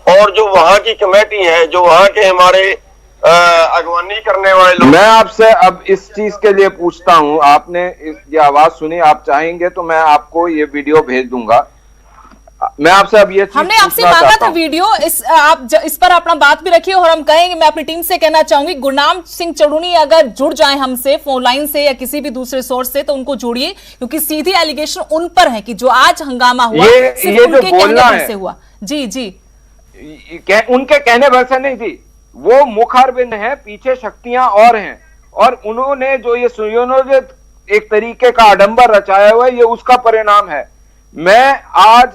और जो वहां की कमेटी है, जो वहां के हमारे अगवानी करने वाले लोग। मैं आपसे अब इस चीज के लिए पूछता हूं, आपने ये आवाज सुनी, आप चाहेंगे तो मैं आपको ये वीडियो भेज दूंगा। मैं आपसे अब ये चीज हमने आपसे मांगा था वीडियो, आप इस पर अपना बात भी रखिए। और हम कहेंगे, मैं अपनी टीम से कहना चाहूंगी, गुरनाम सिंह चरूनी अगर जुड़ जाए हमसे फोन लाइन से या किसी भी दूसरे सोर्स से, तो उनको जोड़िए, क्योंकि सीधी एलिगेशन उन पर है कि जो आज हंगामा हुआ ये जो बोलना है से हुआ। जी जी, उनके कहने भर से नहीं थी, वो मुखारबिंद है, पीछे शक्तियां और हैं, और उन्होंने जो ये सुयोजित एक तरीके का आडंबर रचाया हुआ है, ये उसका परिणाम है। मैं आज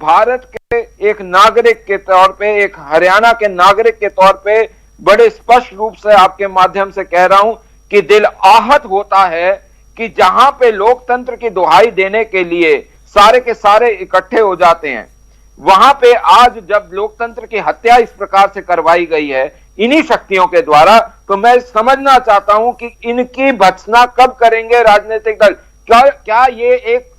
भारत के एक नागरिक के तौर पे, एक हरियाणा के नागरिक के तौर पे बड़े स्पष्ट रूप से आपके माध्यम से कह रहा हूं कि दिल आहत होता है कि जहां पे लोकतंत्र की दुहाई देने के लिए सारे के सारे इकट्ठे हो जाते हैं, वहां पे आज जब लोकतंत्र की हत्या इस प्रकार से करवाई गई है इन्हीं शक्तियों के द्वारा, तो मैं समझना चाहता हूं कि इनकी भत्सना कब करेंगे राजनीतिक दल। क्या ये एक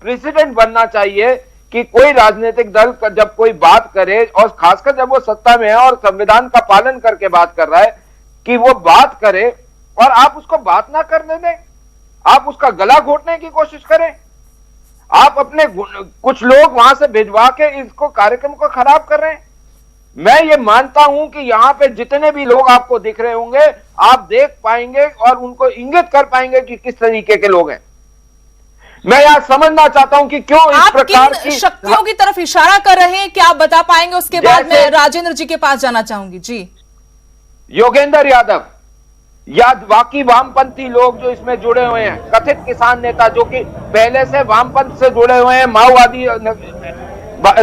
प्रेसिडेंट बनना चाहिए कि कोई राजनीतिक दल जब कोई बात करे, और खासकर जब वो सत्ता में है और संविधान का पालन करके बात कर रहा है, कि वो बात करे और आप उसको बात ना करने दें, आप उसका गला घोटने की कोशिश करें, आप अपने कुछ लोग वहां से भिजवा के इसको कार्यक्रम को खराब कर रहे हैं। मैं ये मानता हूं कि यहां पे जितने भी लोग आपको दिख रहे होंगे, आप देख पाएंगे और उनको इंगित कर पाएंगे कि किस तरीके के लोग हैं। मैं यहां समझना चाहता हूं कि क्यों इस प्रकार की शक्तियों की तरफ इशारा कर रहे हैं, क्या आप बता पाएंगे? उसके बाद मैं राजेंद्र जी के पास जाना चाहूंगी। जी, योगेंद्र यादव या बाकी वामपंथी लोग जो इसमें जुड़े हुए हैं, कथित किसान नेता जो कि पहले से वामपंथ से जुड़े हुए हैं, माओवादी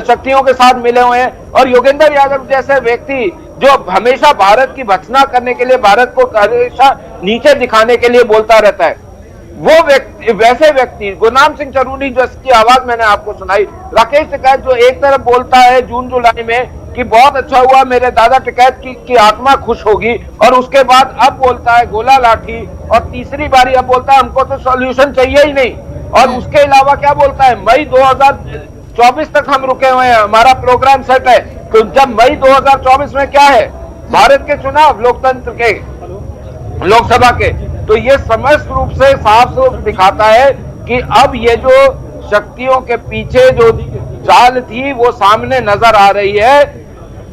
शक्तियों के साथ मिले हुए हैं, और योगेंद्र यादव जैसे व्यक्ति जो हमेशा भारत की भत्सना करने के लिए, भारत को हमेशा नीचे दिखाने के लिए बोलता रहता है, वो व्यक्ति, वैसे व्यक्ति गुरनाम सिंह चरूनी जिसकी आवाज मैंने आपको सुनाई, राकेश टिकैत जो एक तरफ बोलता है जून जुलाई में कि बहुत अच्छा हुआ, मेरे दादा टिकैत की आत्मा खुश होगी, और उसके बाद अब बोलता है गोला लाठी, और तीसरी बारी अब बोलता है हमको तो सॉल्यूशन चाहिए ही नहीं, और उसके अलावा क्या बोलता है, मई 2024 तक हम रुके हुए हैं, हमारा प्रोग्राम सेट है। तो जब मई 2024 में क्या है, भारत के चुनाव, लोकतंत्र के, लोकसभा के, तो ये स्पष्ट रूप से साफ साफ दिखाता है कि अब ये जो शक्तियों के पीछे जो चाल थी वो सामने नजर आ रही है,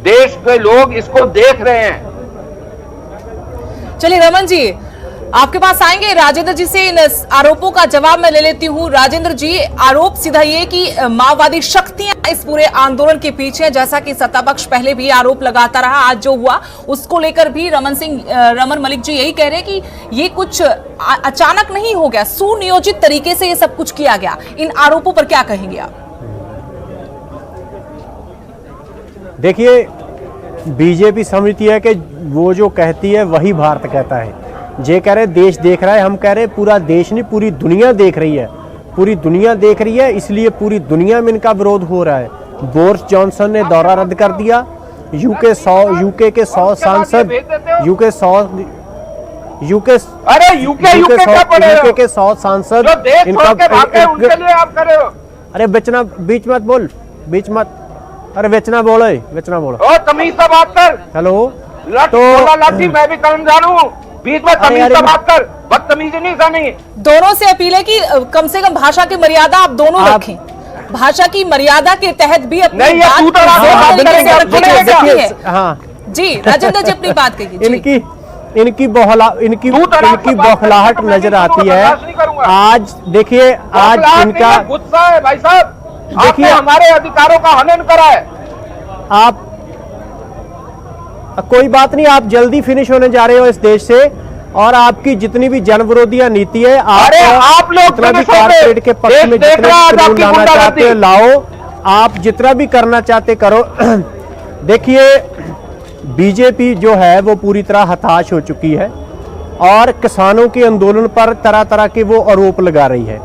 देश के लोग इसको देख रहे हैं। चलिए रमन जी, आपके पास आएंगे, राजेंद्र जी से इन आरोपों का जवाब मैं ले लेती हूं। राजेंद्र जी, आरोप सीधा ये कि माओवादी शक्तियां इस पूरे आंदोलन के पीछे, जैसा कि सत्तापक्ष पहले भी आरोप लगाता रहा, आज जो हुआ उसको लेकर भी रमन मलिक जी यही कह रहे हैं कि ये कुछ अचानक नहीं हो गया, सुनियोजित तरीके से ये सब कुछ किया गया। इन आरोपों पर क्या कहेंगे आप? देखिए, बीजेपी समझती है कि वो जो कहती है वही भारत कहता है। जे कह रहे देश देख रहा है, हम कह रहे पूरा देश नहीं, पूरी दुनिया देख रही है, पूरी दुनिया देख रही है, इसलिए पूरी दुनिया में इनका विरोध हो रहा है। बोरिस जॉनसन ने दौरा रद्द कर दिया, यूके के 100 सांसद, यूके के 100 सांसद, उनके लिए आप कर रहे हो, अरे बेचना बीच मत बोल, बीच मत, अरे बेचना बोलो, बेचना बोलो। ओ तमीज से बात कर। हेलो तो लाठी मैं भी कर्मचारी हूँ, बीच में तमीज से बात कर, बदतमीजी नहीं करनी। दोनों से अपील है कि कम से कम भाषा की मर्यादा आप दोनों रखें। भाषा की मर्यादा के तहत भी अपनी नहीं, बात तू तो हाँ जी राजेंद्र जी अपनी बात कहिए। इनकी बौखलाहट नजर आती है। आज देखिए, आज इनका गुस्सा है भाई साहब, देखिए हमारे अधिकारों का हनन करा है। आप कोई बात नहीं, आप जल्दी फिनिश होने जा रहे हो इस देश से, और आपकी जितनी भी जन विरोधी नीति है, आप लोग जितना भी कारपोरेट के पक्ष में जितने कानून लाना चाहते हो लाओ, आप जितना भी करना चाहते करो। देखिए बीजेपी जो है वो पूरी तरह हताश हो चुकी है और किसानों के आंदोलन पर तरह तरह के वो आरोप लगा रही है।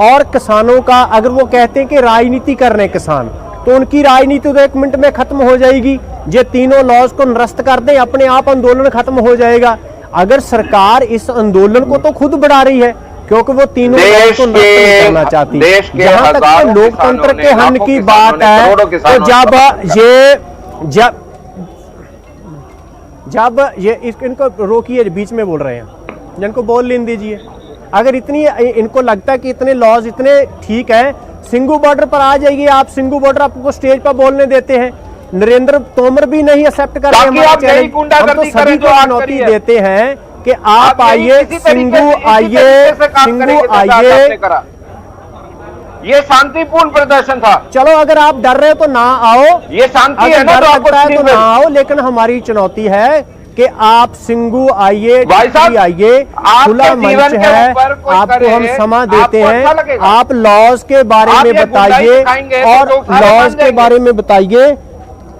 और किसानों का अगर वो कहते हैं कि राजनीति कर रहे हैं किसान, तो उनकी राजनीति तो 1 मिनट में खत्म हो जाएगी। ये तीनों लॉज को निरस्त कर दें, अपने आप आंदोलन खत्म हो जाएगा। अगर सरकार इस आंदोलन को तो खुद बढ़ा रही है, क्योंकि वो तीनों लॉज को निरस्त नहीं करना चाहती। जहां तक लोकतंत्र के हन की बात है, तो जब ये इनको रोकिए, बीच में बोल रहे हैं, जिनको बोल लेने दीजिए। अगर इतनी इनको लगता है कि इतने लॉज इतने ठीक है, सिंगू बॉर्डर पर आ जाइए आप। सिंगू बॉर्डर आपको स्टेज पर बोलने देते हैं, नरेंद्र तोमर भी नहीं एक्सेप्ट कर रहे हैं हमारा चैलेंज। हम तो सभी को चुनौती देते हैं कि आप आइए, सिंगू आइए, सिंगू आइए। ये शांतिपूर्ण प्रदर्शन था। चलो अगर आप डर रहे हो तो ना आओ, ये शांति है ना, डर लगता है तो ना आओ, लेकिन हमारी चुनौती है कि आप सिंगू आइए, आइए, खुला मंच है, आपको हम समय देते हैं। आप लॉज के बारे में बताइए और लॉज के बारे में बताइए,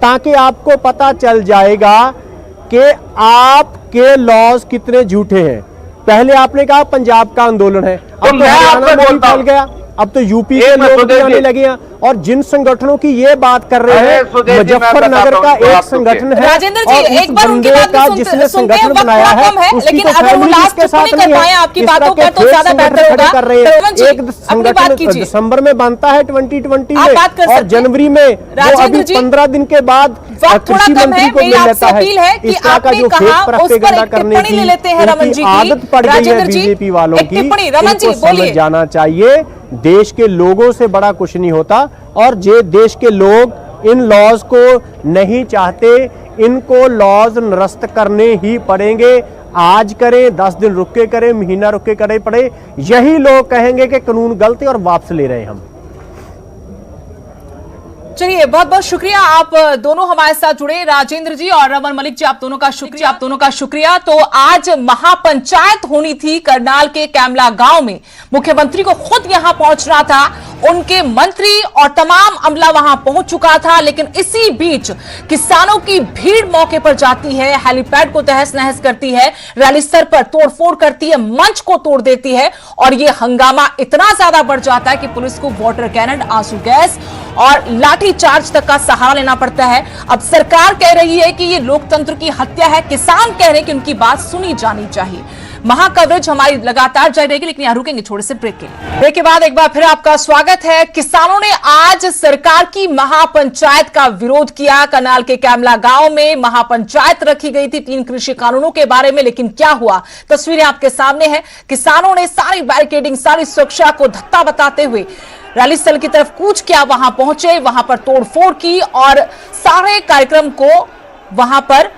ताकि आपको पता चल जाएगा कि आपके लॉज कितने झूठे हैं। पहले आपने कहा पंजाब का आंदोलन है, अब तो हरियाणा में भी फैल गया, अब तो यूपी के लोग भी आने लगे हैं। और जिन संगठनों की ये बात कर रहे हैं, मुजफ्फरनगर का एक संगठन है, राजेंद्र जी एक बार उनकी बात का जिसने संगठन बनाया है, लेकिन अगर वो लास्ट के साथ नहीं है, आपकी बातों का तो ज्यादा बेहतर होगा। कर रहे हैं। एक संगठन दिसंबर में बनता है 2020 में, और जनवरी में वो अभी 15 दिन के बाद कृषि मंत्री को मिल लेता है। इस तरह का जो फेक प्रोपेगेंडा करने की आदत पड़ गई है बीजेपी वालों की, इनको समझ जाना चाहिए। देश के लोगों से बड़ा कुछ नहीं होता, और जे देश के लोग इन लॉज को नहीं चाहते, इनको लॉज निरस्त करने ही पड़ेंगे। आज करें, 10 दिन रुक के करें, महीना रुक के करें पड़े, यही लोग कहेंगे कि कानून गलत है और वापस ले रहे हैं हम। चलिए बहुत बहुत शुक्रिया, आप दोनों हमारे साथ जुड़े, राजेंद्र जी और रमन मलिक जी, आप दोनों का शुक्रिया। तो आज महापंचायत होनी थी करनाल के कैमला गांव में, मुख्यमंत्री को खुद यहां पहुंचना था, उनके मंत्री और तमाम अमला वहां पहुंच चुका था, लेकिन इसी बीच किसानों की भीड़ मौके पर जाती है, हेलीपैड को तहस नहस करती है, रैली स्थल पर तोड़फोड़ करती है, मंच को तोड़ देती है, और यह हंगामा इतना ज्यादा बढ़ जाता है कि पुलिस को वाटर कैनन, आंसू गैस और लाठी चार्ज तक का सहारा लेना पड़ता है। अब सरकार कह रही है कि ये लोकतंत्र की हत्या है, किसान कह रहे हैं कि उनकी बात सुनी जानी चाहिए। महा कवरेज हमारी लगातार जारी रहेगी, लेकिन यहां रुकेंगे छोटे से ब्रेक के लिए। ब्रेक के बाद एक बार फिर आपका स्वागत है। किसानों ने आज सरकार की महापंचायत का विरोध किया। करनाल के कैमला गांव में महापंचायत रखी गई थी 3 कृषि कानूनों के बारे में, लेकिन क्या हुआ, तस्वीरें आपके सामने है। किसानों ने सारी बैरिकेडिंग, सारी सुरक्षा को धत्ता बताते हुए रैली स्थल की तरफ कूच किया, वहां पहुंचे, वहां पर तोड़फोड़ की और सारे कार्यक्रम को वहां पर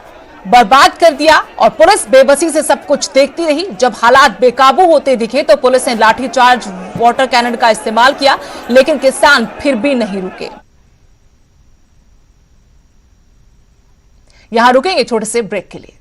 बर्बाद कर दिया। और पुलिस बेबसी से सब कुछ देखती रही। जब हालात बेकाबू होते दिखे तो पुलिस ने लाठीचार्ज, वाटर कैनन का इस्तेमाल किया, लेकिन किसान फिर भी नहीं रुके। यहां रुकेंगे छोटे से ब्रेक के लिए।